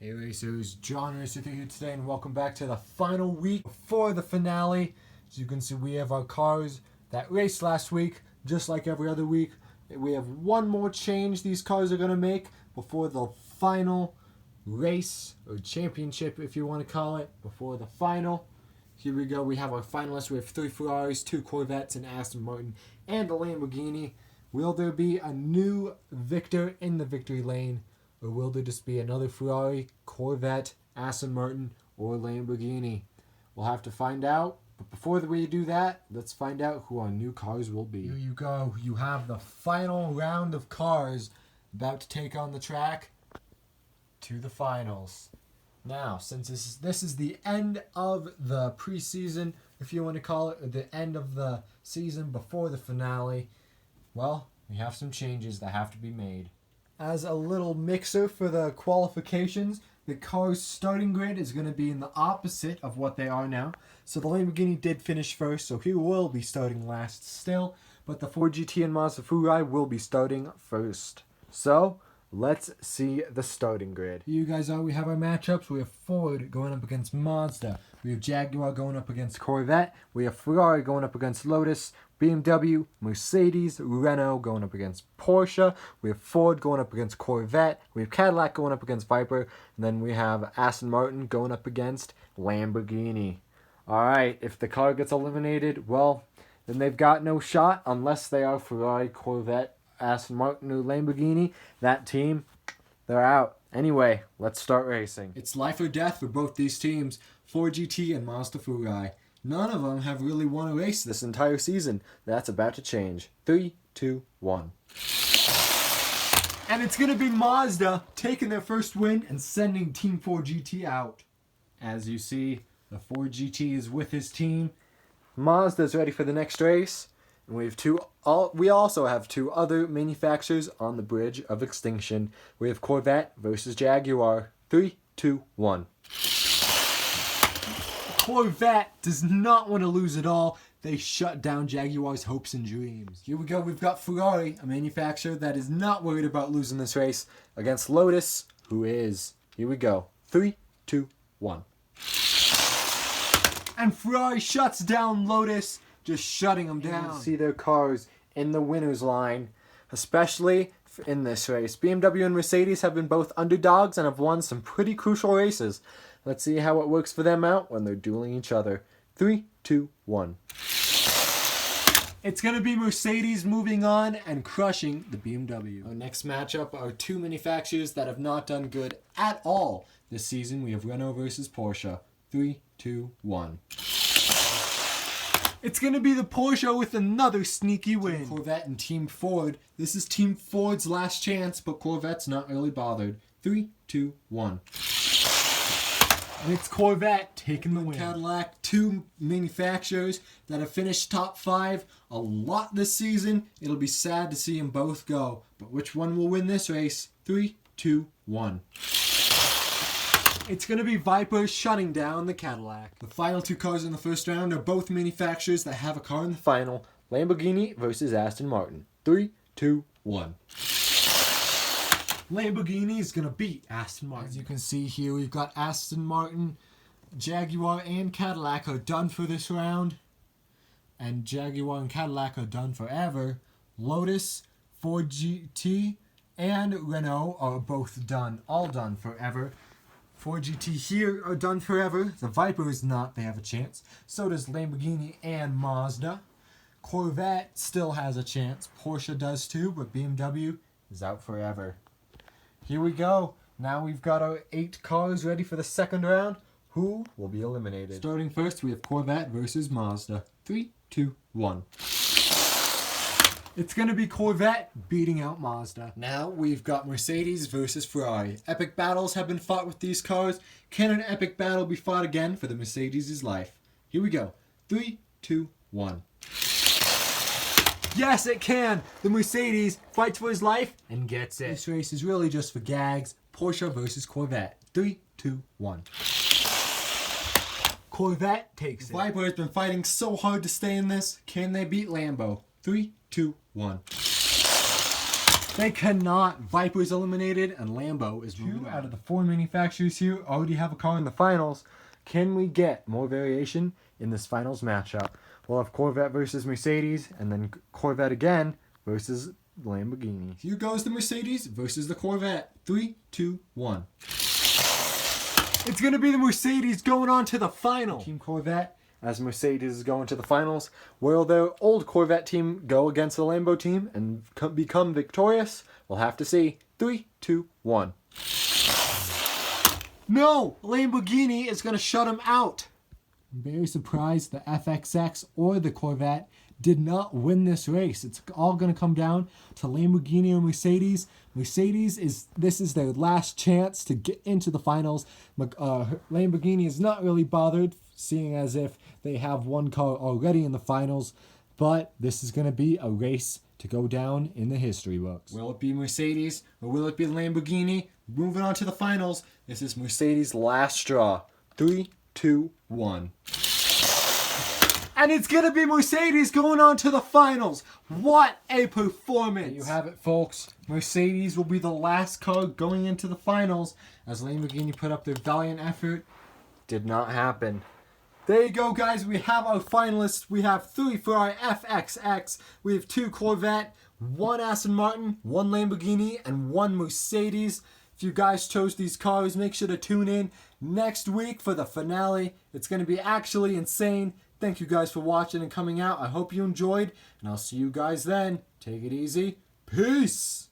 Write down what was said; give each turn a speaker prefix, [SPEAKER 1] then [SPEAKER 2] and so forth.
[SPEAKER 1] Hey racers, JonRacer3 here today, and welcome back to the final week before the finale. As you can see, we have our cars that raced last week, just like every other week. We have one more change these cars are going to make before the final race, or championship if you want to call it, before the final. Here we go, we have our finalists. We have 3 Ferraris, 2 Corvettes, an Aston Martin, and a Lamborghini. Will there be a new victor in the victory lane? Or will there just be another Ferrari, Corvette, Aston Martin, or Lamborghini? We'll have to find out. But before we do that, let's find out who our new cars will be. Here you go. You have the final round of cars about to take on the track to the finals. Now, since this is the end of the preseason, if you want to call it, or the end of the season before the finale, well, we have some changes that have to be made. As a little mixer for the qualifications, the car's starting grid is going to be in the opposite of what they are now. So the Lamborghini did finish first, so he will be starting last still. But the Ford GT and Mazda Ferrari will be starting first. So let's see the starting grid. Here you guys are. We have our matchups. We have Ford going up against Mazda. We have Jaguar going up against Corvette. We have Ferrari going up against Lotus. BMW, Mercedes, Renault going up against Porsche. We have Ford going up against Corvette. We have Cadillac going up against Viper. And then we have Aston Martin going up against Lamborghini. Alright, if the car gets eliminated, well, then they've got no shot unless they are Ferrari, Corvette, Aston Martin, or Lamborghini. That team, they're out. Anyway, let's start racing. It's life or death for both these teams, Ford GT and Mazda Ferrari. None of them have really won a race this entire season. That's about to change. 3, 2, 1. And it's going to be Mazda taking their first win and sending Team Ford GT out. As you see, the Ford GT is with his team. Mazda's ready for the next race. And we also have 2 other manufacturers on the bridge of extinction. We have Corvette versus Jaguar. 3, 2, 1. Corvette does not want to lose at all. They shut down Jaguar's hopes and dreams. Here we go. We've got Ferrari, a manufacturer that is not worried about losing this race, against Lotus, who is. Here we go. 3, 2, 1. And Ferrari shuts down Lotus, just shutting them down. You see their cars in the winner's line, especially in this race. BMW and Mercedes have been both underdogs and have won some pretty crucial races. Let's see how it works for them out when they're dueling each other. 3, 2, 1. It's going to be Mercedes moving on and crushing the BMW. Our next matchup are 2 manufacturers that have not done good at all this season. We have Renault versus Porsche. 3, 2, 1. It's going to be the Porsche with another sneaky win. Team Corvette and Team Ford. This is Team Ford's last chance, but Corvette's not really bothered. 3, 2, 1. And it's Corvette taking the win. Cadillac, 2 manufacturers that have finished top 5 a lot this season. It'll be sad to see them both go. But which one will win this race? 3, 2, 1. It's going to be Viper shutting down the Cadillac. The final 2 cars in the first round are both manufacturers that have a car in the final. Lamborghini versus Aston Martin. 3, 2, 1. Lamborghini is going to beat Aston Martin. As you can see here, we've got Aston Martin, Jaguar, and Cadillac are done for this round. And Jaguar and Cadillac are done forever. Lotus, Ford GT, and Renault are both done. All done forever. Ford GT here are done forever. The Viper is not. They have a chance. So does Lamborghini and Mazda. Corvette still has a chance. Porsche does too, but BMW is out forever. Here we go. Now we've got our 8 cars ready for the second round. Who will be eliminated? Starting first, we have Corvette versus Mazda. 3, 2, 1. It's going to be Corvette beating out Mazda. Now we've got Mercedes versus Ferrari. Epic battles have been fought with these cars. Can an epic battle be fought again for the Mercedes' life? Here we go. 3, 2, 1. Yes, it can! The Mercedes fights for his life and gets it. This race is really just for gags. Porsche versus Corvette. 3, 2, 1. Corvette takes it. Viper has been fighting so hard to stay in this. Can they beat Lambo? 3, 2, 1. They cannot. Viper's eliminated, and Lambo is moving out of the 4 manufacturers here already have a car in the finals. Can we get more variation in this finals matchup? We'll have Corvette versus Mercedes, and then Corvette again versus Lamborghini. Here goes the Mercedes versus the Corvette. 3, 2, 1. It's going to be the Mercedes going on to the final. Team Corvette, as Mercedes is going to the finals. Will their old Corvette team go against the Lambo team and become victorious? We'll have to see. 3, 2, 1. No! Lamborghini is going to shut him out. I'm very surprised the FXX or the Corvette did not win this race. It's all going to come down to Lamborghini or Mercedes. This is their last chance to get into the finals. Lamborghini is not really bothered, seeing as if they have one car already in the finals. But this is going to be a race to go down in the history books. Will it be Mercedes or will it be Lamborghini? Moving on to the finals. This is Mercedes' last straw. 3, 2, 1. And it's going to be Mercedes going on to the finals. What a performance. There you have it, folks. Mercedes will be the last car going into the finals as Lamborghini put up their valiant effort. Did not happen. There you go, guys. We have our finalists. We have 3 Ferrari FXX. We have 2 Corvette, 1 Aston Martin, 1 Lamborghini, and 1 Mercedes. If you guys chose these cars, make sure to tune in next week for the finale. It's going to be actually insane. Thank you guys for watching and coming out. I hope you enjoyed, and I'll see you guys then. Take it easy. Peace.